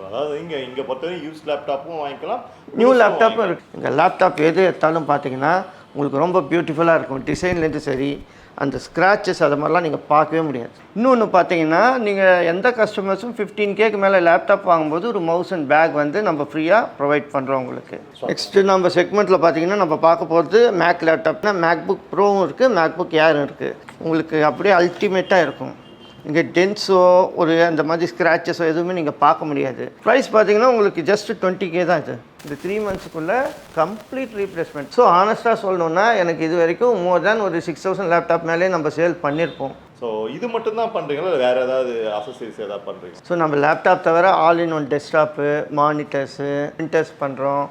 அதாவது இங்கே பொறுத்தவரைக்கும் யூஸ் லேப்டாப்பும் வாங்கிக்கலாம், நியூ லேப்டாப்பும் இருக்குது. இங்கே லேப்டாப் எது எடுத்தாலும் பார்த்தீங்கன்னா உங்களுக்கு ரொம்ப பியூட்டிஃபுல்லாக இருக்கும். டிசைன்லேருந்து சரி, அந்த ஸ்க்ராச்சஸ் அது மாதிரிலாம் நீங்கள் பார்க்கவே முடியாது. இன்னொன்று பார்த்தீங்கன்னா நீங்கள் எந்த கஸ்டமர்ஸும் 15Kக்கு மேலே லேப்டாப் வாங்கும்போது ஒரு மவுஸ் அண்ட் பேக் வந்து நம்ம ஃப்ரீயாக ப்ரொவைட் பண்ணுறோம் உங்களுக்கு. நெக்ஸ்ட்டு நம்ம செக்மெண்ட்டில் பார்த்தீங்கன்னா நம்ம பார்க்க போகிறது மேக் லேப்டாப்னா மேக்புக் ப்ரோவும் இருக்குது, மேக்புக் ஏரும் இருக்குது. உங்களுக்கு அப்படியே அல்டிமேட்டாக இருக்கும். இங்கே டென்ஸோ ஒரு அந்த மாதிரி ஸ்க்ராச்சஸோ எதுவுமே நீங்கள் பார்க்க முடியாது. ப்ரைஸ் பார்த்தீங்கன்னா உங்களுக்கு ஜஸ்ட் 20K தான் இது. இந்த 3 மந்த்ஸுக்குள்ளே கம்ப்ளீட் ரீப்ளேஸ்மெண்ட். ஸோ ஆனஸ்ட்டாக சொல்லணுன்னா எனக்கு இது வரைக்கும் மோர் தேன் ஒரு 6000 லேப்டாப் மேலே நம்ம சேல் பண்ணியிருப்போம். ஸோ இது மட்டும் தான் பண்ணுறீங்களா இல்லை வேறு ஏதாவது அசசரிஸ் ஏதாவது பண்ணுறீங்க? ஸோ நம்ம லேப்டாப் தவிர all in one desktop, monitors, printers பண்ணுறோம்.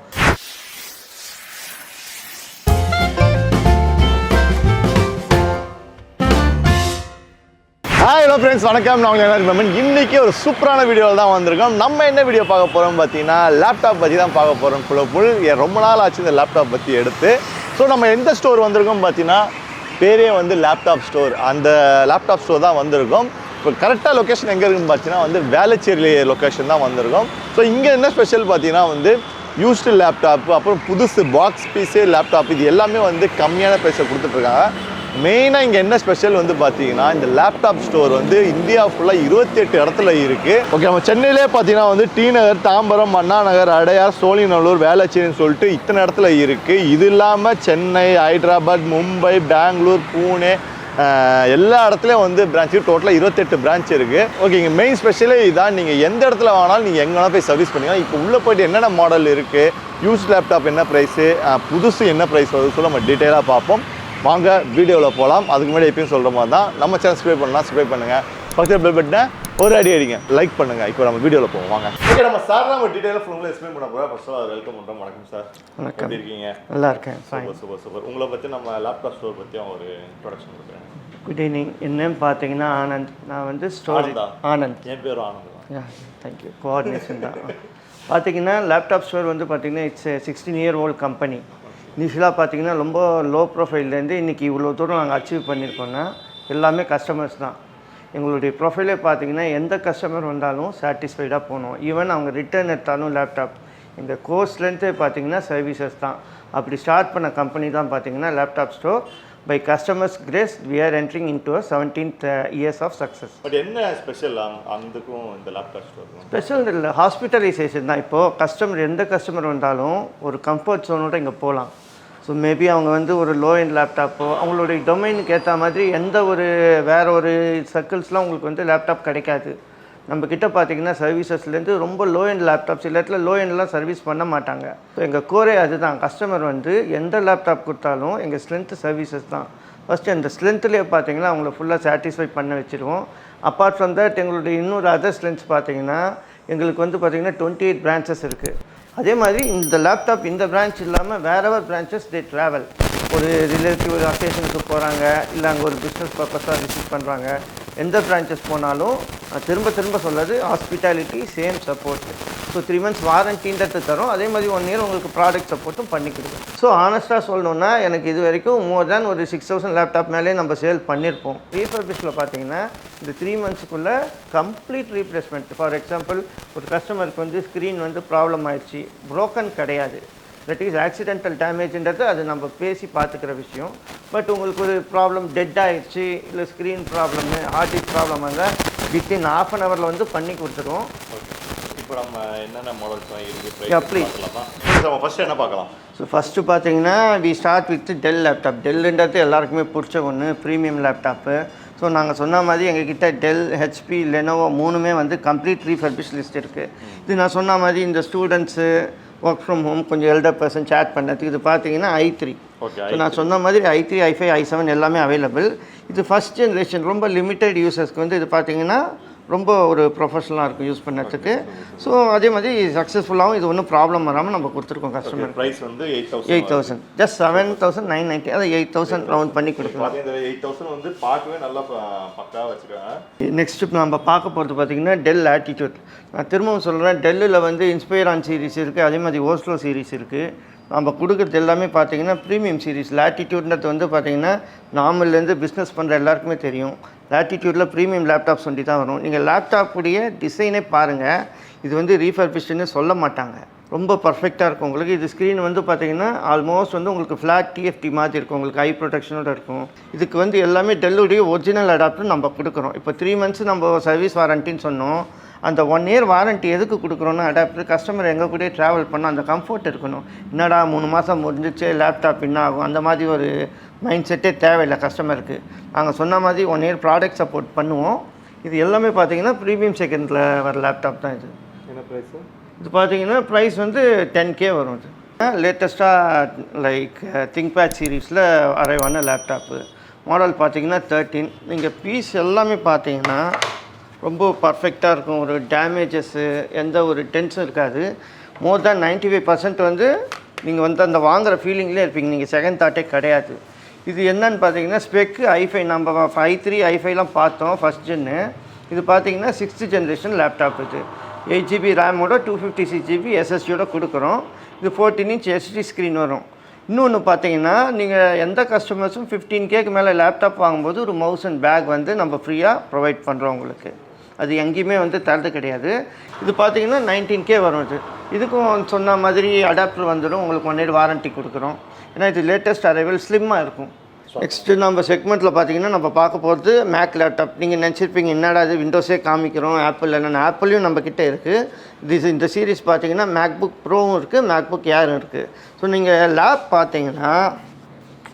ஹாய் ஹலோ ஃப்ரெண்ட்ஸ், வணக்கம். நான் எல்லாரும் இன்றைக்கி ஒரு சூப்பரான வீடியோவில் தான் வந்திருக்கோம். நம்ம என்ன வீடியோ பார்க்க போகிறோம் பார்த்தீங்கன்னா லேப்டாப் பற்றி தான் பார்க்க போகிறோம். புல் ரொம்ப நாள் ஆச்சு இந்த லேப்டாப் பற்றி எடுத்து. ஸோ நம்ம எந்த ஸ்டோர் வந்திருக்கோம் பார்த்தீங்கன்னா பேரே வந்து லேப்டாப் ஸ்டோர். அந்த லேப்டாப் ஸ்டோர் தான் வந்திருக்கோம். இப்போ கரெக்டாக லொக்கேஷன் எங்கே இருக்குன்னு பார்த்தீங்கன்னா வந்து வேலச்சேரி லொக்கேஷன் தான் வந்திருக்கோம். ஸோ இங்கே என்ன ஸ்பெஷல் பார்த்தீங்கன்னா வந்து யூஸ்டு லேப்டாப்பு, அப்புறம் புதுசு பாக்ஸ் பீஸு லேப்டாப், இது எல்லாமே வந்து கம்மியான ப்ரைஸில் கொடுத்துட்ருக்காங்க. மெயினாக இங்கே என்ன ஸ்பெஷல் வந்து பார்த்தீங்கன்னா இந்த லேப்டாப் ஸ்டோர் வந்து இந்தியா ஃபுல்லாக 28 இடத்துல இருக்குது. ஓகே, நம்ம சென்னையிலே பார்த்தீங்கன்னா வந்து டி நகர், தாம்பரம், அண்ணா நகர், அடையார், சோழிநல்லூர், வேளச்சேரின்னு சொல்லிட்டு இத்தனை இடத்துல இருக்குது. இது இல்லாமல் சென்னை, ஹைதராபாத், மும்பை, பெங்களூர், பூனே எல்லா இடத்துலையும் வந்து பிரான்ச், டோட்டலாக 28 பிரான்ச் இருக்குது. ஓகே, இங்கே மெயின் ஸ்பெஷலே இதுதான். நீங்கள் எந்த இடத்துல வாங்கினாலும் நீங்கள் எங்கே வேணால் போய் சர்வீஸ் பண்ணிக்கலாம். இப்போ உள்ளே போய்ட்டு என்னென்ன மாடல் இருக்குது, யூஸ் லேப்டாப் என்ன ப்ரைஸு, புதுசு என்ன ப்ரைஸ் வருது சொல்ல நம்ம டீட்டெயிலாக பார்ப்போம். வாங்க வீடியோவில் போகலாம். அதுக்கு முன்னாடி எப்பயும் சொல்கிற மாதிரி தான் நம்ம சேனல் சப்ஸ்கிரைப் பண்ணலாம், சப்ஸ்கிரைப் பண்ணுங்கள். பக்கத்தில் பெல் பட்டனை ஒரு அடி அடிங்க, லைக் பண்ணுங்கள். இப்போ நம்ம வீடியோவில் போவோம் வாங்க. ஓகே, நம்ம சார் தான் ஒரு டீட்டெயிலாக ஃபுல்லாக எக்ஸ்பிளைன் பண்ண போகிறோம். ஃபர்ஸ்ட் ஆஃப் வெல்கம் பண்ணுறோம். வணக்கம் சார். வணக்கம். எப்படி இருக்கீங்க? நல்லா இருக்கேன். சூப்பர். உங்களை பற்றி நம்ம லேப்டாப் ஸ்டோர் பற்றியும் ஒரு இன்ட்ரோடக்ஷன் கொடுக்குறேன். Good evening. என்னன்னு பார்த்தீங்கன்னா ஆனந்த். நான் வந்து ஸ்டோர் ஆனந்த். என் பேரும் ஆனந்த் தான். தேங்க்யூ. கோஆர்டினேஷன் தான். பார்த்தீங்கன்னா லேப்டாப் ஸ்டோர் வந்து பார்த்தீங்கன்னா இட்ஸ் 16-year-old கம்பெனி. இனிஷியலாக பார்த்தீங்கன்னா ரொம்ப லோ ப்ரொஃபைல்லேருந்து இன்றைக்கி இவ்வளோ தூரம் நாங்கள் அச்சீவ் பண்ணியிருக்கோன்னா எல்லாமே கஸ்டமர்ஸ் தான். எங்களுடைய ப்ரொஃபைலே பார்த்தீங்கன்னா எந்த கஸ்டமர் வந்தாலும் சாட்டிஸ்ஃபைடாக போகணும். ஈவன் அவங்க ரிட்டர்ன் எடுத்தாலும் லேப்டாப், எங்கள் கோர்ஸ்லேருந்து பார்த்தீங்கன்னா சர்வீசஸ் தான். அப்படி ஸ்டார்ட் பண்ண கம்பெனி தான் பார்த்தீங்கன்னா laptop store. By customers' grace, we are entering into a 17th years of success. But என்ன ஸ்பெஷல் அந்தக்கும் இந்த லேப்டாப் ஸ்டோருக்கும்? ஸ்பெஷல் இல்லை, ஹாஸ்பிட்டலைசேஷன் தான். இப்போது எந்த கஸ்டமர் வந்தாலும் ஒரு கம்ஃபர்ட் ஜோனோட இங்கே போகலாம். ஸோ மேபி அவங்க வந்து ஒரு லோ எண்ட் லேப்டாப்போ அவங்களுடைய டொமைனுக்கு ஏற்ற மாதிரி எந்த ஒரு வேறு ஒரு சர்க்கிள்ஸ்லாம் உங்களுக்கு வந்து லேப்டாப் கிடைக்காது. நம்மக்கிட்ட பார்த்தீங்கன்னா சர்வீசஸ்லேருந்து ரொம்ப லோ எண்ட் லேப்டாப்ஸ் இடத்துல லோ எண்ட்லாம் சர்வீஸ் பண்ண மாட்டாங்க. ஸோ எங்கள் கோரே அதுதான். கஸ்டமர் வந்து எந்த லேப்டாப் கொடுத்தாலும் எங்கள் ஸ்ட்ரென்த்து சர்வீசஸ் தான். ஃபஸ்ட்டு அந்த ஸ்ட்ரென்த்துலேயே பார்த்தீங்கன்னா அவங்கள ஃபுல்லாக சாட்டிஸ்ஃபை பண்ண வச்சுருவோம். அப்பார்ட் ஃப்ரம் தட் எங்களுடைய இன்னொரு அதர் ஸ்ட்ரென்த்ஸ் பார்த்தீங்கன்னா எங்களுக்கு வந்து பார்த்திங்கன்னா 28 பிரான்ச்சஸ் இருக்குது. அதே மாதிரி இந்த லேப்டாப் இந்த பிரான்ச் இல்லாமல் வேறவர் பிரான்ச்சஸ் தே ட்ராவல். ஒரு ரிலேட்டிவ் ஒரு அக்கேஷனுக்கு போகிறாங்க, இல்லை அங்கே ஒரு பிஸ்னஸ் பர்பஸாக விசிட் பண்ணுறாங்க. எந்த பிரான்ச்சஸ் போனாலும் திரும்ப சொல்கிறது hospitality same support. So 3 months வாரண்டின்றது தரும். அதே மாதிரி 1 year உங்களுக்கு ப்ராடக்ட் சப்போர்ட்டும் பண்ணி கொடுக்கும். ஸோ ஆனஸ்ட்டாக சொல்லணுன்னா எனக்கு இது வரைக்கும் மோர் தேன் ஒரு 6000 லேப்டாப் மேலே நம்ம சேல் பண்ணியிருப்போம். ரீஃபர்பிஷில் பார்த்தீங்கன்னா இந்த 3 monthsக்குள்ளே கம்ப்ளீட் ரீப்ளேஸ்மெண்ட். ஃபார் எக்ஸாம்பிள் ஒரு கஸ்டமருக்கு வந்து ஸ்க்ரீன் வந்து ப்ராப்ளம் ஆயிடுச்சு, ப்ரோக்கன் கிடையாது, தட் இஸ் ஆக்சிடென்டல் டேமேஜ்ன்றது அது நம்ம பேசி பார்த்துக்கிற விஷயம். பட் உங்களுக்கு ஒரு ப்ராப்ளம் டெட் ஆகிடுச்சு, இல்லை screen problem, hard disc problem வந்தால் வித்தின் ½ an hour வந்து பண்ணி கொடுத்துருவோம். இப்போ நம்ம என்னென்ன மாடல்ஸ் இருக்குது நம்ம ஃபஸ்ட்டு என்ன பார்க்கலாம்? ஸோ ஃபஸ்ட்டு பார்த்தீங்கன்னா we start with Dell laptop. டெல்லுன்றது எல்லாருக்குமே பிடிச்ச ஒன்று, ப்ரீமியம் லேப்டாப்பு. ஸோ நாங்கள் சொன்ன மாதிரி எங்ககிட்ட டெல், ஹெச்பி, லெனோவோ 3மே வந்து கம்ப்ளீட் ரீஃபர்பிஷ் லிஸ்ட் இருக்குது. இது நான் சொன்ன மாதிரி இந்த ஸ்டூடெண்ட்ஸு ஒர்க் ஃப்ரம் ஹோம் கொஞ்சம் எல்டர் பர்சன் சேட் பண்ணுறதுக்கு இது பார்த்தீங்கன்னா i3. ஸோ நான் சொன்ன மாதிரி i3, i5, i7 எல்லாமே அவைலபிள். இது ஃபஸ்ட் ஜென்ரேஷன், ரொம்ப லிமிட்டட் யூசர்ஸ்க்கு வந்து இது பார்த்தீங்கன்னா ரொம்ப ஒரு ப்ரொஃபஷனலாக இருக்கும் யூஸ் பண்ணுறதுக்கு. ஸோ அதே மாதிரி சக்ஸஸ்ஃபுல்லாகவும் இது ஒன்றும் ப்ராப்ளம் வராமல் நம்ம கொடுத்துருக்கோம் கஸ்டமர். ப்ரைஸ் வந்து 8,000, ஜஸ்ட் 7,990, அதை 8,000 ரவுண்ட் பண்ணி கொடுக்கலாம். 8,000 வந்து பார்க்கவே நல்லா பக்காவாக வச்சுருக்காங்க. நெக்ஸ்ட்டு நம்ம பார்க்க போகிறது பார்த்தீங்கன்னா டெல் ஆட்டிடியூட். நான் திரும்பவும் சொல்கிறேன், டெல்லில் வந்து இன்ஸ்பைரான் சீரிஸ் இருக்குது, அதே மாதிரி ஓஸ்லோ சீரிஸ் இருக்குது. நம்ம கொடுக்குறது எல்லாமே பார்த்தீங்கன்னா ப்ரீமியம் சீரிஸ். லேட்டிடியூட்ன்றது வந்து பார்த்தீங்கன்னா நார்மல்லேருந்து பிஸ்னஸ் பண்ணுற எல்லாருக்குமே தெரியும். லேட்டிடியூட்டில் ப்ரீமியம் லேப்டாப்ஸ் ஒண்டி தான் வரும். நீங்கள் லேப்டாப்புடைய டிசைனே பாருங்கள், இது வந்து ரீஃபர்பிஷ்டுன்னு சொல்ல மாட்டாங்க, ரொம்ப பர்ஃபெக்டாக இருக்கும் உங்களுக்கு. இது ஸ்க்ரீன் வந்து பார்த்தீங்கன்னா ஆல்மோஸ்ட் வந்து உங்களுக்கு ஃப்ளாட் டிஎஃப்டி மாதிரி இருக்கும், உங்களுக்கு ஐ ப்ரொடெக்ஷனோட இருக்கும். இதுக்கு வந்து எல்லாமே டெல்லுடைய ஒரிஜினல் அடாப்டர் நம்ம கொடுக்குறோம். இப்போ 3 months நம்ம சர்வீஸ் வாரண்டின்னு சொன்னோம். அந்த 1 year வாரண்ட்டி எதுக்கு கொடுக்குறோன்னா, அடாப்டர் கஸ்டமர் எங்கள் கூட ட்ராவல் பண்ணால் அந்த கம்ஃபர்ட் இருக்கணும். என்னடா 3 மாதம் முடிஞ்சிச்சு லேப்டாப் என்ன ஆகும் அந்த மாதிரி ஒரு மைண்ட் செட்டே தேவையில்லை கஸ்டமருக்கு. நாங்கள் சொன்ன மாதிரி 1 year ப்ராடக்ட் சப்போர்ட் பண்ணுவோம். இது எல்லாமே பார்த்தீங்கன்னா ப்ரீமியம் செகண்டில் வர லேப்டாப் தான். இது என்ன ப்ரைஸு? இது பார்த்தீங்கன்னா ப்ரைஸ் வந்து 10K வரும். இது லேட்டஸ்ட்டாக லைக் திங்க்பேட் சீரீஸில் அரைவான லேப்டாப்பு. மாடல் பார்த்தீங்கன்னா 13. நீங்கள் பீஸ் எல்லாமே பார்த்தீங்கன்னா ரொம்ப பர்ஃபெக்டாக இருக்கும். ஒரு டேமேஜஸ்ஸு எந்த ஒரு டென்ஷன் இருக்காது. மோர் தேன் 95% வந்து நீங்கள் வந்து அந்த வாங்குகிற ஃபீலிங்லேயே இருப்பீங்க, நீங்கள் செகண்ட் தாட்டே கிடையாது. இது என்னன்னு பார்த்தீங்கன்னா ஸ்பெக்கு i5, நம்ம i3 i5லாம் பார்த்தோம் ஃபஸ்ட் ஜென்னு. இது பார்த்தீங்கன்னா 6th generation லேப்டாப். இது 8GB ரேமோட 256GB SSDயோட கொடுக்குறோம். இது 14 inch HD ஸ்க்ரீன் வரும். இன்னொன்று பார்த்தீங்கன்னா நீங்கள் எந்த கஸ்டமர்ஸும் 15Kக்கு மேலே லேப்டாப் வாங்கும்போது ஒரு மவுஸ் அண்ட் பேக் வந்து நம்ம ஃப்ரீயாக ப்ரொவைட் பண்ணுறோம் உங்களுக்கு. அது எங்கேயுமே வந்து தரது கிடையாது. இது பார்த்தீங்கன்னா 19K வரும். இதுக்கும் சொன்ன மாதிரி அடாப்டர் வந்துடும், உங்களுக்கு 1 year வாரண்ட்டி கொடுக்குறோம். ஏன்னா இது லேட்டஸ்ட் அரைவல் ஸ்லிம்மாக இருக்கும். நெக்ஸ்ட்டு நம்ம செக்மெண்ட்டில் பார்த்தீங்கன்னா நம்ம பார்க்க போகிறது மேக் லேப்டாப். நீங்கள் நினச்சிருப்பீங்க என்னடா இது விண்டோஸே காமிக்கிறோம் ஆப்பிள் என்னென்ன, ஆப்பிளையும் நம்மக்கிட்ட இருக்குது. இந்த சீரீஸ் பார்த்தீங்கன்னா மேக்புக் ப்ரோவும் இருக்குது, மேக்புக் ஏரும் இருக்குது. ஸோ நீங்கள் லேப் பார்த்தீங்கன்னா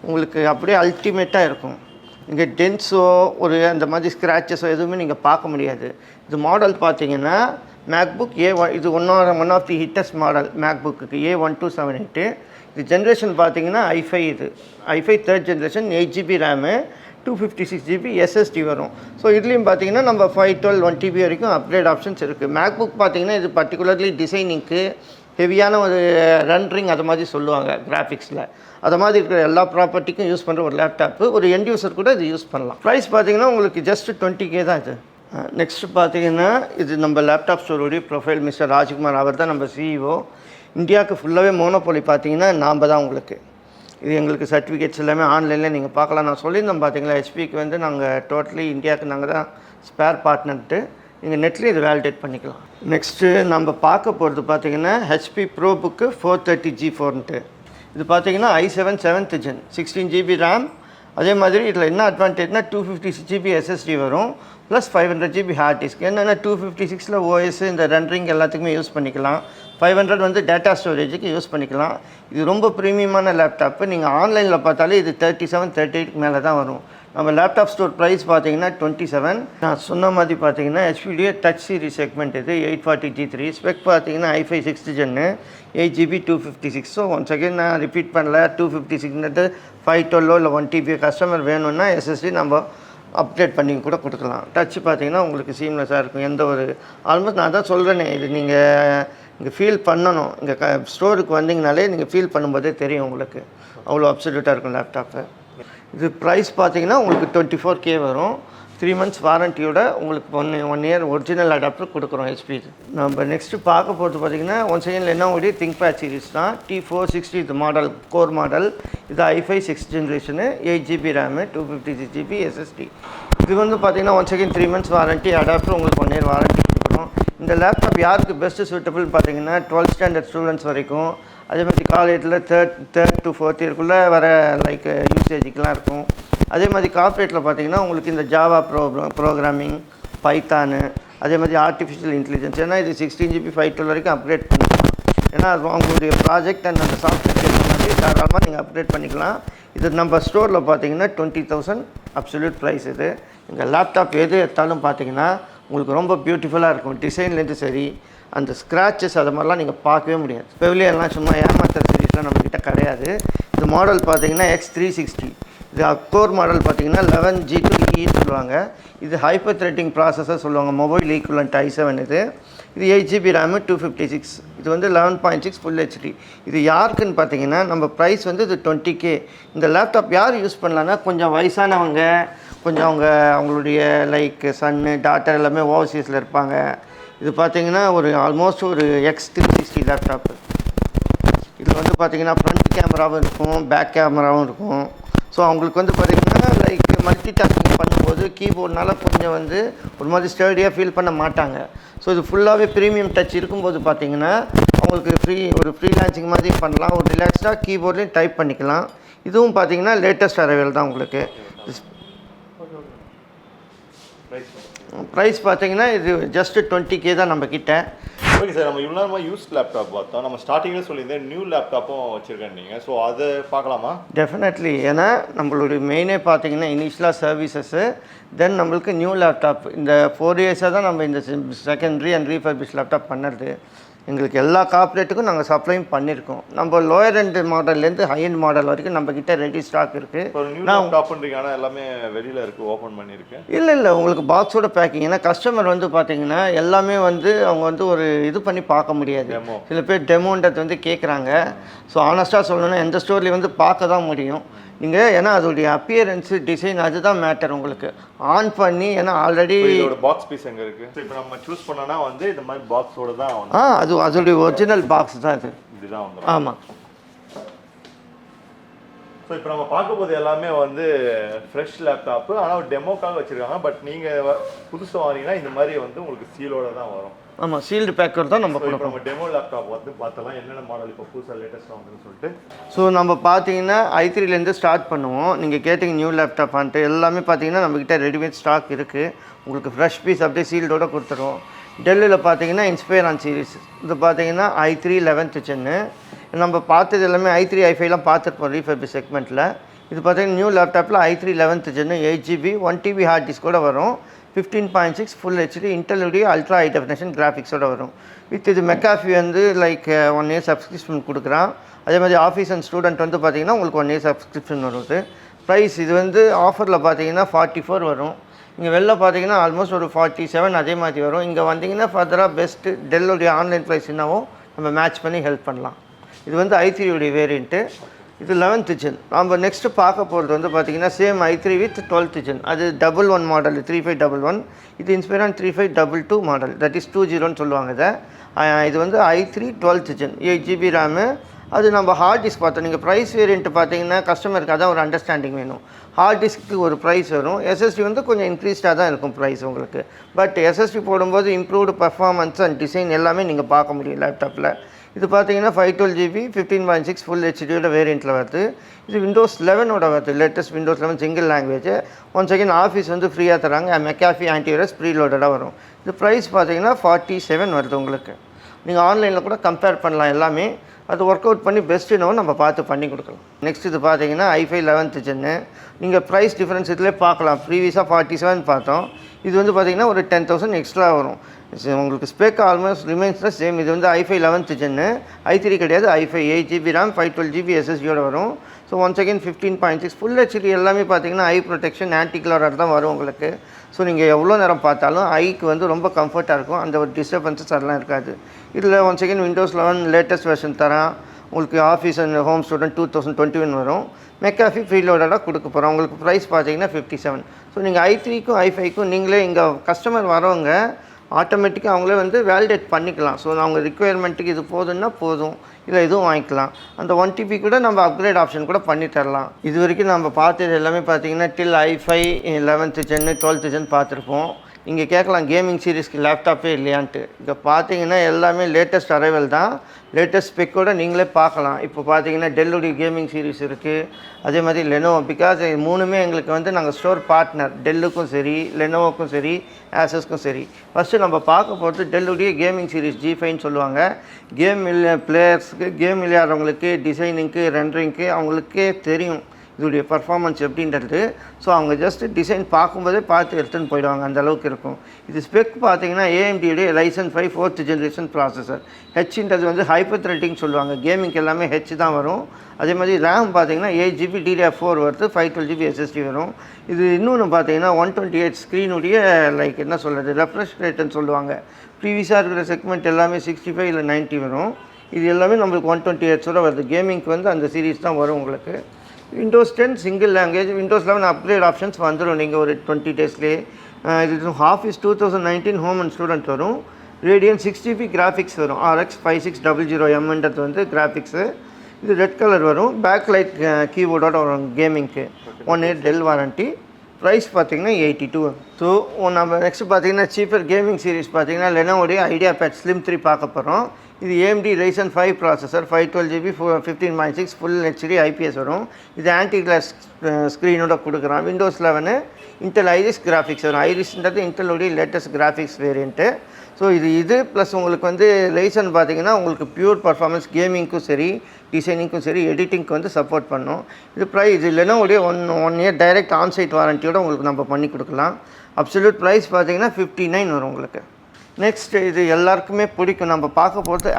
உங்களுக்கு அப்படியே அல்டிமேட்டாக இருக்கும். நீங்கள் டென்ஸோ ஒரு அந்த மாதிரி ஸ்க்ராச்சஸோ எதுவுமே நீங்கள் பார்க்க முடியாது. இது மாடல் பார்த்தீங்கன்னா மேக்புக் A1. இது one of the hittest model MacBook, A1278. இது ஜென்ரேஷன் பார்த்தீங்கன்னா i5. இது i5 3rd generation, 8GB RAM, 256GB SSD வரும். ஸோ இதுலேயும் பார்த்தீங்கன்னா நம்ம 512 1TB வரைக்கும் அப்கிரேட் ஆப்ஷன்ஸ் இருக்குது. மேக்புக் பார்த்தீங்கன்னா இது பர்டிகுலர்லி டிசைனிங்க்கு ஹெவியான ஒரு ரன்ரிங் அது மாதிரி சொல்லுவாங்க கிராஃபிக்ஸில். அது மாதிரி இருக்கிற எல்லா ப்ராப்பர்ட்டிக்கும் யூஸ் பண்ணுற ஒரு லேப்டாப்பு, ஒரு எண்ட் யூஸர் கூட இது யூஸ் பண்ணலாம். ப்ரைஸ் பார்த்தீங்கன்னா உங்களுக்கு ஜஸ்ட் 20K தான் இது. நெக்ஸ்ட்டு பார்த்தீங்கன்னா இது நம்ம லேப்டாப் ஸ்டோருடைய ப்ரொஃபைல் மிஸ்டர் ராஜ்குமார், அவர் தான் நம்ம CEO. இந்தியாவுக்கு ஃபுல்லாகவே மோனோபோலி பார்த்தீங்கன்னா நாம் தான் உங்களுக்கு. இது எங்களுக்கு சர்டிஃபிகேட்ஸ் எல்லாமே ஆன்லைனில் நீங்கள் பார்க்கலாம். நான் சொல்லியிருந்தோம் பார்த்தீங்களா, ஹெச்பிக்கு வந்து நாங்கள் டோட்டலி இந்தியாவுக்கு நாங்கள் தான் ஸ்பேர் பார்ட்னர்ட்டு. நீங்கள் நெட்லேயும் இது வேலிடேட் பண்ணிக்கலாம். நெக்ஸ்ட்டு நம்ம பார்க்க போகிறது பார்த்தீங்கன்னா ஹெச்பி ப்ரோ புக்கு 430G4ன்ட்டு. இது பார்த்தீங்கன்னா i7 7th gen, 16GB RAM. அதே மாதிரி இதில் என்ன அட்வான்டேஜ்னா 256GB SSD வரும், ப்ளஸ் 500GB ஹார்ட் டிஸ்க். என்னென்னா 256ல் OS இந்த ரெண்டரிங் எல்லாத்துக்குமே யூஸ் பண்ணிக்கலாம். 500 வந்து டேட்டா ஸ்டோரேஜுக்கு யூஸ் பண்ணிக்கலாம். இது ரொம்ப ப்ரீமியமான லேப்டாப்பு. நீங்கள் ஆன்லைனில் பார்த்தாலே இது 37 38 மேலே தான் வரும். நம்ம லேப்டாப் ஸ்டோர் ப்ரைஸ் பார்த்தீங்கன்னா 27. நான் சொன்ன மாதிரி பார்த்தீங்கன்னா ஹெச்பிடியே டச் சீரிஸ் செக்மெண்ட். இது 840G3. ஸ்பெக் பார்த்தீங்கன்னா i5 6th gen, 8GB 256. So once again நான் ரிப்பீட் பண்ணல, 256ன்றது 512 இல்லை 1TB கஸ்டமர் வேணும்னா SSD நம்ம அப்டேட் பண்ணி கூட கொடுக்கலாம். டச் பார்த்தீங்கன்னா உங்களுக்கு சீம்லெஸ்ஸாக இருக்கும். எந்த ஒரு ஆல்மோஸ்ட் நான் தான் சொல்கிறேனே, இது நீங்கள் ஃபீல் பண்ணணும். இங்கே ஸ்டோருக்கு வந்தீங்கனாலே நீங்கள் ஃபீல் பண்ணும்போதே தெரியும் உங்களுக்கு, அவ்வளோ அப்சல்யூட்டாக இருக்கும் லேப்டாப்பு. இது ப்ரைஸ் பார்த்தீங்கன்னா உங்களுக்கு 24K வரும். 3 months வாரண்டியோட உங்களுக்கு 1 year ஒரிஜினல் அடாப்டர் கொடுக்குறோம் ஹெச்பி. நம்ம நெக்ஸ்ட்டு பார்க்க போகிறது பார்த்தீங்கன்னா ஒன்ஸ் அகேன் லெனோவோடைய திங்க்பேட் சீரிஸ் தான். T460 இது மாடல், கோர் மாடல். இது i5 6th generation, 8GB RAM, 256GB SSD. இது வந்து பார்த்தீங்கன்னா once again 3 months warranty, adapter உங்களுக்கு 1 year வாரண்ட்டி கொடுக்குறோம். இந்த லேப்டாப் யாருக்கு பெஸ்ட்டு சூட்டபிள் பார்த்தீங்கன்னா 12th standard ஸ்டூடெண்ட்ஸ் வரைக்கும், அதே மாதிரி காலேஜில் தேர்ட் to 4th இயர்க்குள்ளே வர லைக் யூசேஜுக்கெலாம் இருக்கும். அதே மாதிரி கார்ப்பரேட்டில் பார்த்தீங்கன்னா உங்களுக்கு இந்த ஜாவா ப்ரோக்ராமிங், பைத்தானு, அதே மாதிரி ஆர்டிஃபிஷியல் இன்டெலிஜென்ஸ். ஏன்னா இது 16GB 512 வரைக்கும் அப்கிரேட் பண்ணிக்கலாம். ஏன்னா அவங்களுடைய ப்ராஜெக்ட் அண்ட் அந்த சாஃப்ட்வேர் மாதிரி தாராளமாக நீங்கள் அப்கிரேட் பண்ணிக்கலாம். இது நம்ம ஸ்டோரில் பார்த்தீங்கன்னா 20,000 அப்சல்யூட் ப்ரைஸ். இது எங்கள் லேப்டாப் எது எடுத்தாலும் பார்த்தீங்கன்னா உங்களுக்கு ரொம்ப பியூட்டிஃபுல்லாக இருக்கும். டிசைன்லேருந்து சரி, அந்த ஸ்க்ராச்சஸ் அது மாதிரிலாம் நீங்கள் பார்க்கவே முடியாது. பெவிலியன்லாம் சும்மா ஏமாத்துற சீரீஸ்லாம் நம்மக்கிட்ட கிடையாது. இது மாடல் பார்த்தீங்கன்னா X360. இது கோர் மாடல் பார்த்தீங்கன்னா 11G2E சொல்லுவாங்க. இது ஹைப்பர் த்ரெட்டிங் ப்ராசஸர் சொல்லுவாங்க, மொபைல் ஈக்குவலண்ட் i7. இது 8GB ரேமு, 256. இது வந்து 11.6 ஃபுல் HD. இது யாருக்குன்னு பார்த்தீங்கன்னா நம்ம ப்ரைஸ் வந்து இது 20K. இந்த லேப்டாப் யார் யூஸ் பண்ணலான்னா கொஞ்சம் வயசானவங்க, கொஞ்சம் அவங்களுடைய லைக் சன்னு டாட்டர் எல்லாமே ஓவர்சீஸில் இருப்பாங்க. இது பார்த்தீங்கன்னா ஒரு ஆல்மோஸ்ட் ஒரு X360 லேப்டாப்பு. இதில் வந்து பார்த்தீங்கன்னா ஃப்ரண்ட் கேமராவும் இருக்கும், பேக் கேமராவும் இருக்கும். ஸோ அவங்களுக்கு வந்து பார்த்திங்கன்னா லைக் மல்டி டாஸ்கிங் பண்ணும்போது கீபோர்ட்னால கொஞ்சம் வந்து ஒரு மாதிரி ஸ்டடியாக ஃபீல் பண்ண மாட்டாங்க. ஸோ இது ஃபுல்லாகவே ப்ரீமியம் டச் இருக்கும்போது பார்த்தீங்கன்னா அவங்களுக்கு ஃப்ரீலான்சிங் மாதிரி பண்ணலாம், ஒரு ரிலாக்ஸ்டாக கீபோர்ட்லேயும் டைப் பண்ணிக்கலாம். இதுவும் பார்த்தீங்கன்னா லேட்டஸ்ட் அரைவல் தான் உங்களுக்கு. ப்ரைஸ் பார்த்தீங்கன்னா இது ஜஸ்ட் 20K தான் நம்மக்கிட்ட. ஓகே சார், நம்ம இவ்வளோ நேரமாக யூஸ் லேப்டாப் பார்த்தோம். நம்ம ஸ்டார்டிங்கில் சொல்லியிருந்தேன் நியூ லேப்டாப்பும் வச்சுருக்கேன் நீங்கள், ஸோ அதை பார்க்கலாமா? டெஃபினெட்லி. ஏன்னா நம்மளுடைய மெயினே பார்த்தீங்கன்னா இனிஷியலாக சர்வீசஸ்ஸு, தென் நம்மளுக்கு நியூ லேப்டாப். இந்த 4 இயர்ஸாக தான் நம்ம இந்த செகண்டரி அண்ட் ரீஃபர்பிஷ் லேப்டாப் பண்ணுறது. எங்களுக்கு எல்லா கார்ப்பரேட்டுக்கும் நாங்கள் சப்ளையும் பண்ணியிருக்கோம். நம்ம லோயர் எண்ட் மாடல்லேருந்து ஹை எண்ட் மாடல் வரைக்கும் நம்மக்கிட்ட ரெடி ஸ்டாக் இருக்குது. நான் டாப்ன்றீங்க ஆனால் எல்லாமே வெளியில் இருக்குது, ஓப்பன் பண்ணியிருக்கேன். இல்லை உங்களுக்கு பாக்ஸோட பேக்கிங். ஏன்னா கஸ்டமர் வந்து பார்த்தீங்கன்னா எல்லாமே வந்து அவங்க வந்து ஒரு இது பண்ணி பார்க்க முடியாது. சில பேர் டெமோன்றது வந்து கேட்குறாங்க. ஸோ ஆனஸ்ட்டாக சொல்லணும்னா எந்த ஸ்டோர்லேயும் வந்து பார்க்க தான் முடியும் நீங்கள். ஏன்னா அதோடைய அப்பியரன்ஸு டிசைன் அதுதான் மேட்டர் உங்களுக்கு. ஆன் பண்ணி ஏன்னா ஆல்ரெடி இதோட பாக்ஸ் பீஸ் எங்கே இருக்குது? இப்போ நம்ம சூஸ் பண்ணோன்னா வந்து இந்த மாதிரி பாக்ஸோட தான் அதோடைய ஒரிஜினல் பாக்ஸ் தான் இதுதான் வந்து. ஆமாம். ஸோ இப்போ நம்ம பார்க்கும்போது எல்லாமே வந்து ஃப்ரெஷ் லேப்டாப்பு, ஆனால் டெமோக்காக வச்சுருக்காங்க. பட் நீங்கள் புதுசாக வாங்கினீங்கன்னா இந்த மாதிரி வந்து உங்களுக்கு சீலோட தான் வரும். ஆமாம், சீல்டு பேக்கர் தான் நம்ம கொடுப்போம். நம்ம டெமோ லேப்டாப் வந்து பார்த்தலாம் என்னென்ன மாடல் இப்போ புதுசாக லேட்டஸ்ட்டாக வந்துன்னு சொல்லிட்டு. ஸோ நம்ம பார்த்தீங்கன்னா i3லேருந்து ஸ்டார்ட் பண்ணுவோம். நீங்கள் கேட்டிங்க நியூ லேப்டாப் வந்துட்டு எல்லாமே பார்த்தீங்கன்னா நம்மக்கிட்ட ரெடிமேட் ஸ்டாக் இருக்குது. உங்களுக்கு ஃப்ரெஷ் பீஸ் அப்படியே சீல்டோடு கொடுத்துருவோம். டெல்லியில் பார்த்தீங்கன்னா இன்ஸ்பயரான் சீரிஸ் இது பார்த்தீங்கன்னா i3 11th Gen. நம்ம பார்த்தது எல்லாமே i3 i5லாம் பார்த்துருப்போம் ரீஃபர்பிஷ் செக்மெண்ட்டில். இது பார்த்தீங்கன்னா நியூ லேப்டாப்பில் i3 11th Gen 8GB 1TB heart டிஸ்கோட வரும். 15.6 ஃபுல் ஹெச்டி இன்டெலுடைய அல்ட்ரா ஹை டெஃபினேஷன் கிராஃபிக்ஸோடு வரும். வித் இது மெக்காஃபி வந்து லைக் 1 இயர் சப்ஸ்கிரிப்ஷன் கொடுக்குறான். அதே மாதிரி ஆஃபீஸ் அண்ட் ஸ்டூடெண்ட் வந்து பார்த்தீங்கன்னா உங்களுக்கு 1 இயர் சப்ஸ்கிரிப்ஷன் வருது. ப்ரைஸ் இது வந்து ஆஃபரில் பார்த்தீங்கன்னா 44 வரும். இங்கே வெளில பார்த்தீங்கன்னா ஆல்மோஸ்ட் ஒரு 47 அதே மாதிரி வரும். இங்கே வந்தீங்கன்னா ஃபர்தராக பெஸ்ட்டு டெல்லுடைய ஆன்லைன் ப்ரைஸ் என்னவோ நம்ம மேட்ச் பண்ணி ஹெல்ப் பண்ணலாம். இது வந்து i3 வேரியண்ட்டு. இது 11th Gen. நம்ம நெக்ஸ்ட்டு பார்க்க போகிறது வந்து பார்த்திங்கன்னா same i3 with 12th Gen. அது 11 மாடல் 3511. இது இன்ஸ்பயரான் 3522 மாடல், தட் இஸ் 20ன்னு சொல்லுவாங்க இதை. இது வந்து i3 12th Gen 8GB RAM. அது நம்ம ஹார்ட் டிஸ்க் பார்த்தோம். நீங்கள் ப்ரைஸ் வேரியண்ட்டு பார்த்தீங்கன்னா கஸ்டமருக்கு அதான் ஒரு அண்டர்ஸ்டாண்டிங் வேணும். ஹார்ட் டிஸ்க்கு ஒரு ப்ரைஸ் வரும், எஸ்எஸ்டி வந்து கொஞ்சம் இன்க்ரீஸ்டாக தான் இருக்கும் ப்ரைஸ் உங்களுக்கு. பட் எஸ்எஸ்டி போடும்போது இம்ப்ரூவ்டு பர்ஃபார்மன்ஸ் அண்ட் டிசைன் எல்லாமே நீங்கள் பார்க்க முடியும் லேப்டாப்பில். இது பார்த்தீங்கன்னா 512GB 15.6 ஃபுல் ஹெச்டியோட வேரியண்ட்டில் வருது. இது விண்டோஸ் 11ஓட வருது, latest Windows 11 single language. One second office வந்து ஃப்ரீயாக தராங்க. மெக்காஃபி ஆன்டிவைரஸ் ப்ரீலோடடாக வரும். இது ப்ரைஸ் பார்த்தீங்கன்னா 47 வருது உங்களுக்கு. நீங்கள் ஆன்லைனில் கூட கம்பேர் பண்ணலாம் எல்லாமே. அது ஒர்க் அவுட் பண்ணி பெஸ்ட் என்னவோ நம்ம பார்த்து பண்ணி கொடுக்கலாம். நெக்ஸ்ட் இது பார்த்தீங்கன்னா i5 11th Gen. நீங்கள் ப்ரைஸ் டிஃப்ரென்ஸ் இதிலே பார்க்கலாம். ப்ரீவியஸாக 47 பார்த்தோம். இது வந்து பார்த்திங்கன்னா ஒரு 10,000 எக்ஸ்ட்ரா வரும். உங்களுக்கு ஸ்பெக் ஆல்மோஸ்ட் ரிமைன்ஸ் தான் சேம். இது வந்து i5 11th Gen. i3 கிடையாது, i5 8GB RAM 512GB SSDயோட வரும். So once again 15.6 full HD எல்லாமே பார்த்தீங்கன்னா ஐ ப்ரொடெக்ஷன் ஆன்டி கிளரர் தான் வரும் உங்களுக்கு. ஸோ நீங்கள் எவ்வளோ நேரம் பார்த்தாலும் ஐக்கு வந்து ரொம்ப கம்ஃபர்ட்டாக இருக்கும், அந்த ஒரு டிஸ்டர்பன்ஸஸ் அதெல்லாம் இருக்காது. இதில் once again Windows 11 latest version தரான். உங்களுக்கு ஆஃபீஸ் அண்ட் ஹோம் ஸ்டூடெண்ட் 2021 வரும். மெக்காஃபி ப்ரீலோடடாக கொடுக்க போகிறோம். உங்களுக்கு ப்ரைஸ் பார்த்தீங்கன்னா 57. ஸோ நீங்கள் i3க்கும் i5க்கும் நீங்களே இங்கே கஸ்டமர் வரவங்க ஆட்டோமேட்டிக்காக அவங்களே வந்து வேலிடேட் பண்ணிக்கலாம். ஸோ அவங்க ரிக்குயர்மெண்ட்டுக்கு இது போதுன்னா போதும், இல்லை இதுவும் வாங்கிக்கலாம். அந்த 1TB கூட நம்ம அப்கிரேட் ஆப்ஷன் கூட பண்ணி தரலாம். இது வரைக்கும் நம்ம பார்த்தது எல்லாமே பார்த்தீங்கன்னா டில் i5 11th Gen 12th Gen பார்த்துருப்போம். இங்கே கேட்கலாம் கேமிங் சீரிஸ்க்கு லேப்டாப்பே இல்லையான்ட்டு. இங்கே பார்த்தீங்கன்னா எல்லாமே லேட்டஸ்ட் அரைவல் தான். லேட்டஸ்ட் ஸ்பெக்கோடு நீங்களே பார்க்கலாம். இப்போ பார்த்தீங்கன்னா டெல்லுடைய கேமிங் சீரிஸ் இருக்குது, அதே மாதிரி லெனோவோ. பிகாஸ் மூணுமே எங்களுக்கு வந்து நாங்கள் ஸ்டோர் பார்ட்னர், டெல்லுக்கும் சரி லெனோவோக்கும் சரி ஆசஸ்க்கும் சரி. ஃபஸ்ட்டு நம்ம பார்க்க போகிறது டெல்லுடைய கேமிங் சீரிஸ் G5ன்னு சொல்லுவாங்க. கேம் பிளேயர்ஸுக்கு, கேம் விளையாடுறவங்களுக்கு, டிசைனிங்க்கு, ரெண்டரிங்க்கு அவங்களுக்கே தெரியும் இதோடைய பர்ஃபார்மன்ஸ் எப்படின்றது. ஸோ அவங்க ஜஸ்ட்டு டிசைன் பார்க்கும்போதே பார்த்து எடுத்துன்னு போயிடுவாங்க, அந்த அளவுக்கு இருக்கும். இது ஸ்பெக் பார்த்தீங்கன்னா AMDயுடைய Ryzen 5 4th generation ப்ராசஸர். ஹெச்ன்றது வந்து ஹைப்பர் த்ரெட்டிங் சொல்லுவாங்க. கேமிங்க்கு எல்லாமே ஹெச் தான் வரும். அதே மாதிரி ரேம் பார்த்தீங்கன்னா 8GB DDR4 வருது, 512GB SSD வரும். இது இன்னொன்று பார்த்தீங்கன்னா 128 ஸ்க்ரீனுடைய லைக் என்ன சொல்கிறது ரெஃப்ரெஷ் ரேட்டுன்னு சொல்லுவாங்க. ப்ரீவியஸாக இருக்கிற செக்மெண்ட் எல்லாமே 65 இல்லை 90 வரும். இது எல்லாமே நம்மளுக்கு 128 வருது. கேமிங்க்கு வந்து அந்த சீரீஸ் தான் வரும் உங்களுக்கு. Windows 10 single language, Windows 11 upgrade options வந்துடும் நீங்கள் ஒரு 20 டேஸ்லேயே. இது ஆஃபீஸ் 2019 ஹோம் அண்ட் ஸ்டூடெண்ட் வரும். ரேடியன் 6GB கிராஃபிக்ஸ் வரும். RX 5600Mன்றது வந்து கிராஃபிக்ஸு. இது ரெட் கலர் வரும். பேக் லைட் கீபோர்டோட வரும் கேமிங்க்கு. 1 year டெல் வாரண்ட்டி. ப்ரைஸ் பார்த்தீங்கன்னா 82. ஸோ நம்ம நெக்ஸ்ட் பார்த்தீங்கன்னா சீப்பர் கேமிங் சீரிஸ் பார்த்தீங்கன்னா லெனோவோடைய ஐடியா பேட் ஸ்லிம் 3 பார்க்க போகிறோம். இது AMD Ryzen 5 processor 512GB 15.6 full HD IPS வரும். இது ஆன்டி கிளாஸ் ஸ்க்ரீனோட கொடுக்குறான். விண்டோஸ் 11 இன்டெல் ஐரிஸ் கிராஃபிக்ஸ் வரும். ஐரிஸ்ன்றது இன்டெலோடைய லேட்டஸ்ட் கிராஃபிக்ஸ் வேரியண்ட்டு. ஸோ இது ப்ளஸ் உங்களுக்கு வந்து ரைசன் பார்த்தீங்கன்னா உங்களுக்கு பியூர் பர்ஃபார்மன்ஸ் கேமிங்க்கும் சரி டிசைனிங்க்கும் சரி எடிட்டிங்க்கு வந்து சப்போர்ட் பண்ணும். இது லெனோவோடைய ஒன் இயர் டைரக்ட் ஆன்சைட் வாரண்டியோட உங்களுக்கு நம்ம பண்ணி கொடுக்கலாம். அப்சல்யூட் ப்ரைஸ் பார்த்தீங்கன்னா 59 வரும் உங்களுக்கு. நெக்ஸ்ட் இது எல்லாருக்குமே பிடிக்கும். நம்ம பார்க்க போகிறது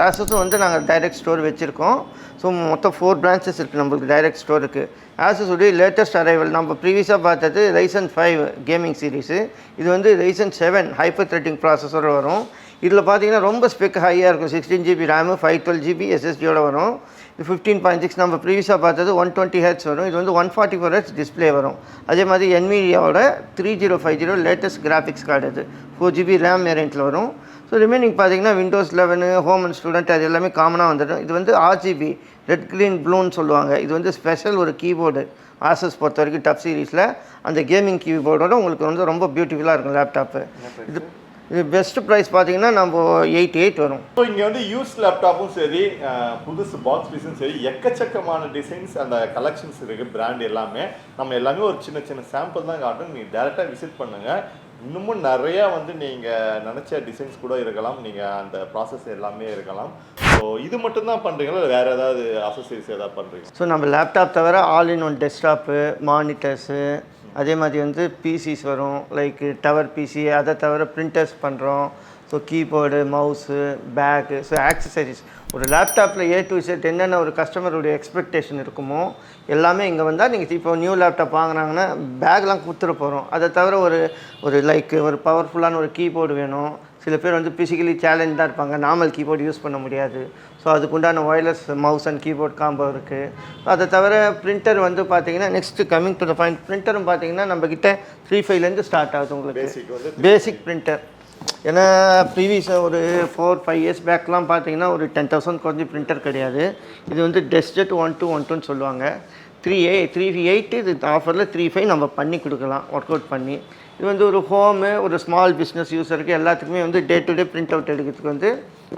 ஆசஸும் வந்து நாங்கள் டைரக்ட் ஸ்டோர் வச்சுருக்கோம். ஸோ மொத்தம் 4 பிரான்ச்சஸ் இருக்குது நம்மளுக்கு டைரக்ட் ஸ்டோர் இருக்குது. ஆசஸுடைய லேட்டஸ்ட் அரைவல் நம்ம ப்ரீவியஸாக பார்த்தது Ryzen 5 கேமிங் சீரிஸு. இது வந்து Ryzen 7 ஹைப்பர் த்ரெட்டிங் ப்ராசஸரோடு வரும். இதில் பார்த்தீங்கன்னா ரொம்ப ஸ்பெக் ஹையாக இருக்கும். 16GB ரேமு 512GB SSDயோட வரும். இது 15.6 நம்ம ப்ரீவியஸாக பார்த்தது 120Hz வரும். இது வந்து 144Hz டிஸ்பிளே வரும். அதே மாதிரி NVIDIAவோட 3050 லேட்டஸ்ட் கிராஃபிக்ஸ் கார்டு இது 4GB ரேம் வேரியண்ட்டில் வரும். ஸோ ரிமைனிங் பார்த்தீங்கன்னா விண்டோஸ் 11 ஹோம் அண்ட் ஸ்டூடெண்ட் அது எல்லாமே காமனாக வந்துடும். இது வந்து RGB ரெட் க்ரீன் ப்ளூன்னு சொல்லுவாங்க. இது வந்து ஸ்பெஷல் ஒரு கீபோர்டு ஆசஸ் பொறுத்த வரைக்கும் டப் சீரீஸில் அந்த கேமிங் கீபோர்டோட உங்களுக்கு வந்து ரொம்ப பியூட்டிஃபுல்லாக இருக்கும் லேப்டாப்பு. இது பெஸ்ட் ப்ரைஸ் பார்த்தீங்கன்னா நம்ம 88 வரும். ஸோ இங்கே வந்து யூஸ் லேப்டாப்பும் சரி புதுசு பாக்ஸ் பீஸும் சரி எக்கச்சக்கமான டிசைன்ஸ் அந்த கலெக்ஷன்ஸ் இருக்குது. பிராண்ட் எல்லாமே நம்ம எல்லாமே ஒரு சின்ன சின்ன சாம்பிள் தான் காட்டும். நீங்கள் டேரெக்டாக விசிட் பண்ணுங்கள். இன்னமும் நிறையா வந்து நீங்கள் நினச்ச டிசைன்ஸ் கூட இருக்கலாம். நீங்கள் அந்த ப்ராசஸ் எல்லாமே இருக்கலாம். ஸோ இது மட்டும்தான் பண்ணுறீங்களா இல்லை வேறு ஏதாவது அசசரிஸ் ஏதாவது பண்ணுறீங்க? ஸோ நம்ம லேப்டாப் தவிர all in one desktop monitors அதே மாதிரி வந்து பிசிஸ் வரும். லைக் டவர் பிசி அதை தவிர பிரிண்டர்ஸ் பண்ணுறோம். So keyboard mouse bag so accessories ஒரு லேப்டாப்பில் A to Z என்னென்ன ஒரு கஸ்டமருடைய எக்ஸ்பெக்டேஷன் இருக்குமோ எல்லாமே இங்கே வந்தால் நீங்கள் இப்போ நியூ லேப்டாப் வாங்கினாங்கன்னா பேக்லாம் கொடுத்துட போகிறோம். அதை தவிர ஒரு லைக் ஒரு பவர்ஃபுல்லான ஒரு கீபோர்டு வேணும். சில பேர் வந்து ஃபிசிக்கலி சேலஞ்சாக இருப்பாங்க. நார்மல் கீபோர்டு யூஸ் பண்ண முடியாது. ஸோ அதுக்குண்டான wireless mouse and keyboard combo இருக்குது. அதை தவிர பிரிண்டர் வந்து பார்த்தீங்கன்னா next coming to the point பிரிண்டரும் பார்த்தீங்கன்னா நம்மக்கிட்ட 3.5 ஸ்டார்ட் ஆகுது உங்களுக்கு பேசிக் பிரிண்டர். ஏன்னா ப்ரீவியஸாக ஒரு 4-5 இயர்ஸ் பேக்லாம் பார்த்தீங்கன்னா ஒரு 10,000 கொஞ்சம் பிரிண்டர் கிடையாது. இது வந்து டெஸ்ஜெட் 1212ன்னு சொல்லுவாங்க. 3.8 இது ஆஃபரில் 3.5 நம்ம பண்ணி கொடுக்கலாம் ஒர்க் அவுட் பண்ணி. இது வந்து ஒரு ஹோமு ஒரு ஸ்மால் பிஸ்னஸ் யூஸருக்கு எல்லாத்துக்குமே வந்து day to day print out எடுக்கிறதுக்கு வந்து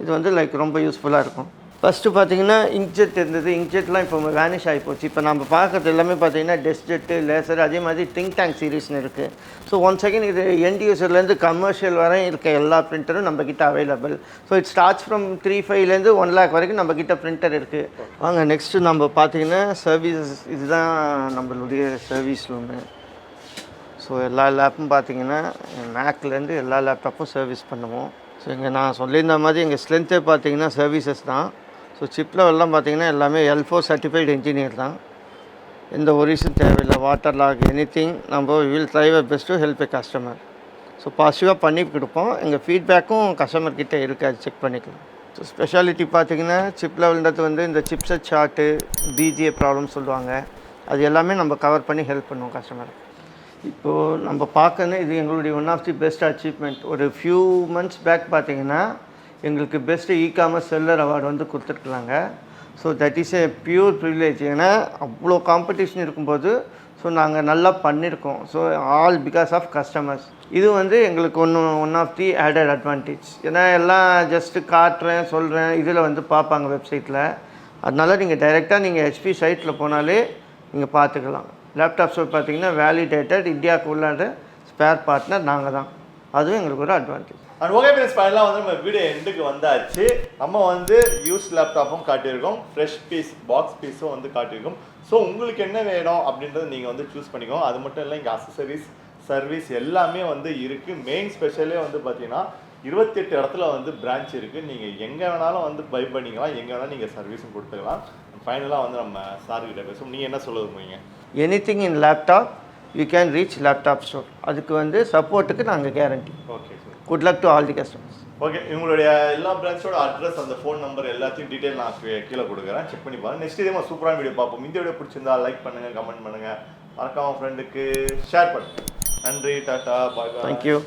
இது வந்து லைக் ரொம்ப யூஸ்ஃபுல்லாக இருக்கும். ஃபஸ்ட்டு பார்த்தீங்கன்னா இங்க்ஜெட் இருந்தது. இங்க்ஜெட்லாம் இப்போ வேனிஷ் ஆகிப்போச்சு. இப்போ நம்ம பார்க்குறது எல்லாமே பார்த்தீங்கன்னா டெஸ்ஜெட்டு லேசர் அதே மாதிரி திங்க் டேங்க் சீரீஸ்னு இருக்குது. ஸோ ஒன் செகண்ட் இது எண்ட் யூசர்லேருந்து கமர்ஷியல் வரை இருக்க எல்லா பிரிண்டரும் நம்மக்கிட்ட available. So it starts from 3.5 1 lakh வரைக்கும் நம்மக்கிட்ட பிரிண்டர் இருக்குது. வாங்க நெக்ஸ்ட்டு நம்ம பார்த்தீங்கன்னா சர்வீசஸ். இதுதான் நம்மளுடைய சர்வீஸ் ரூமு. ஸோ எல்லா லேப்பும் பார்த்தீங்கன்னா மேக்லேருந்து எல்லா லேப்டாப்பும் சர்வீஸ் பண்ணுவோம். ஸோ இங்கே நான் சொல்லியிருந்த மாதிரி எங்கள் ஸ்ட்ரென்த்தே பார்த்தீங்கன்னா சர்வீசஸ் தான். ஸோ சிப் லெவல்லாம் பார்த்தீங்கன்னா எல்லாமே L4 சர்டிஃபைடு இன்ஜினியர் தான். எந்த ஒரிஸும் தேவையில்லை. வாட்டர் லாக் எனிதிங் நம்ம will try our best to help a customer. So பாசிட்டிவாக பண்ணி கொடுப்போம். எங்கள் ஃபீட்பேக்கும் கஸ்டமர்கிட்ட இருக்குது. அது செக் பண்ணிக்கலாம். ஸோ ஸ்பெஷாலிட்டி பார்த்தீங்கன்னா சிப் லெவல்ன்றது வந்து இந்த சிப்செட் சார்ட்டு BGA ப்ராப்ளம் சொல்லுவாங்க. அது எல்லாமே நம்ம கவர் பண்ணி ஹெல்ப் பண்ணுவோம் கஸ்டமருக்கு. இப்போது நம்ம பார்க்கணும் இது எங்களுடைய one of the best achievement. ஒரு ஃபியூ மந்த்ஸ் பேக் பார்த்தீங்கன்னா எங்களுக்கு பெஸ்ட்டு இ-காமர்ஸ் செல்லர் அவார்டு வந்து கொடுத்துருக்குறாங்க. So that is a pure privilege. ஏன்னா அவ்வளோ காம்படிஷன் இருக்கும்போது ஸோ நாங்கள் நல்லா பண்ணியிருக்கோம். So all because of customers. இது வந்து எங்களுக்கு one of the added advantage. ஏன்னா எல்லாம் ஜஸ்ட்டு காட்டுறேன் சொல்கிறேன் இதில் வந்து பார்ப்பாங்க வெப்சைட்டில். அதனால நீங்கள் டைரெக்டாக நீங்கள் HP சைட்டில் போனாலே நீங்கள் பார்த்துக்கலாம். லேப்டாப் ஸ்டோர் பார்த்தீங்கன்னா வேலிடேட்டட் இந்தியாவுக்கு உள்ளாத ஸ்பேர் பார்ட்னர் நாங்கள் தான். அதுவும் எங்களுக்கு ஒரு அட்வான்டேஜ். அண்ட் ஓகே ஃப்ரெண்ட்ஸ் ஃபைனலாக வந்து நம்ம வீடியோ எண்டுக்கு வந்தாச்சு. நம்ம வந்து யூஸ் லேப்டாப்பும் காட்டியிருக்கோம், ஃப்ரெஷ் பீஸ் பாக்ஸ் பீஸும் வந்து காட்டியிருக்கோம். ஸோ உங்களுக்கு என்ன வேணும் அப்படின்றத நீங்கள் வந்து சூஸ் பண்ணிக்கோங்க. அது மட்டும் இல்லை இங்கே அசசரிஸ் சர்வீஸ் எல்லாமே வந்து இருக்குது. மெயின் ஸ்பெஷலே வந்து பார்த்தீங்கன்னா 28 இடத்துல வந்து பிரான்ச் இருக்குது. நீங்கள் எங்கே வேணாலும் வந்து பை பண்ணிக்கலாம், எங்கே வேணாலும் நீங்கள் சர்வீஸும் கொடுத்துக்கலாம். ஃபைனலாக வந்து நம்ம சார்கிட்ட பேசுவோம். நீங்கள் என்ன சொல்ல விரும்புவீங்க? Anything in laptop you can reach laptop store. அதுக்கு வந்து சப்போர்ட்டுக்கு நாங்கள் guarantee. Okay sir. Good luck to all the customers. Okay, உங்களுடைய எல்லா பிரான்ச்சோட அட்ரஸ் அந்த ஃபோன் நம்பர் எல்லாத்தையும் டீட்டெயில் நான் கீழே கொடுக்குறேன், செக் பண்ணி பாருங்கள். நெக்ஸ்ட் இதே மாதிரி சூப்பரான வீடியோ பார்ப்போம். இந்த வீடியோ பிடிச்சிருந்தா லைக் பண்ணுங்கள், கமெண்ட் பண்ணுங்கள், மறக்காம ஃப்ரெண்டுக்கு ஷேர் பண்ணுங்கள். நன்றி, டாட்டா, பாய். தேங்க்யூ.